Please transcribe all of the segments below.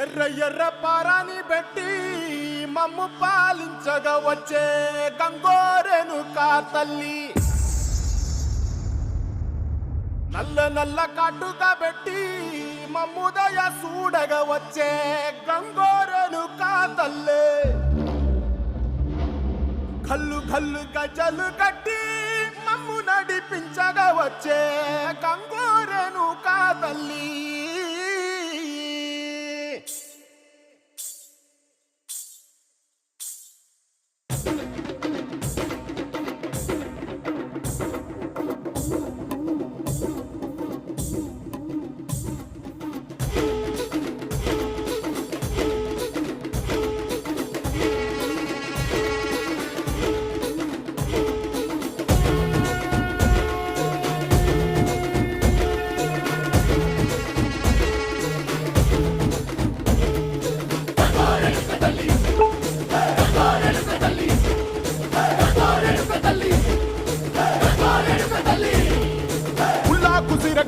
ఎర్ర ఎర్ర పారాని పెట్టి మమ్ము పాలించగా వచ్చే గంగోరెను కా తల్లి, నల్ల నల్ల కాటుగా పెట్టి మమ్ముదయ చూడగా వచ్చే గంగోరెను కా తల్లి, కల్లు కల్లు గజలు కట్టి మమ్ము నడిపించగా వచ్చే గంగోరెను కా తల్లి.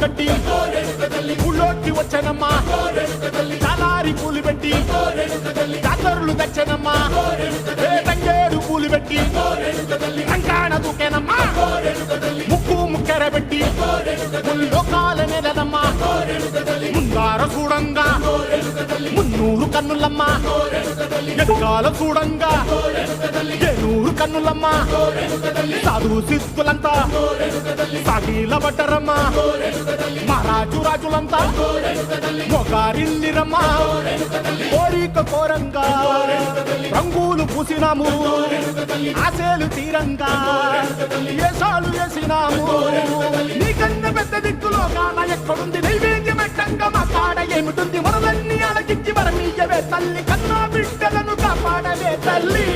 గట్టి ఊళ్ళోకి వచ్చనమ్మా, చాలారి పూలు పెట్టి జాతరులు తెచ్చనమ్మా, తంగేడు పూలు పెట్టి రంగాణ దూకేనమ్మా, ముక్కు ముక్కెర పెట్టి లోకాల నెలనమ్మా, ముందార చూడంగా మున్నూరు కన్నులమ్మా, ఎక్కాల చూడంగా ఏనూరు కన్నులమ్మా, సాధు సిద్ధులంతా సాగిల పడ్డరమ్మా, మహారాజు రాజులంతా మొగారిల్లిరమ్మా, కోరిక కోరంగా రంగులు పూసినాము, ఆశలు తీరంగా ఏసాలు వేసినాము, నీకన్నా పెద్ద దిక్కులో కాన ఎక్కడుంది నైవేద్యం ఎట్టంగా మా కాడ ఏమిటుంది, మనలన్నీ అలగించి మరమీయవే తల్లి, కన్నా బిడ్డలను కాపాడవే తల్లి.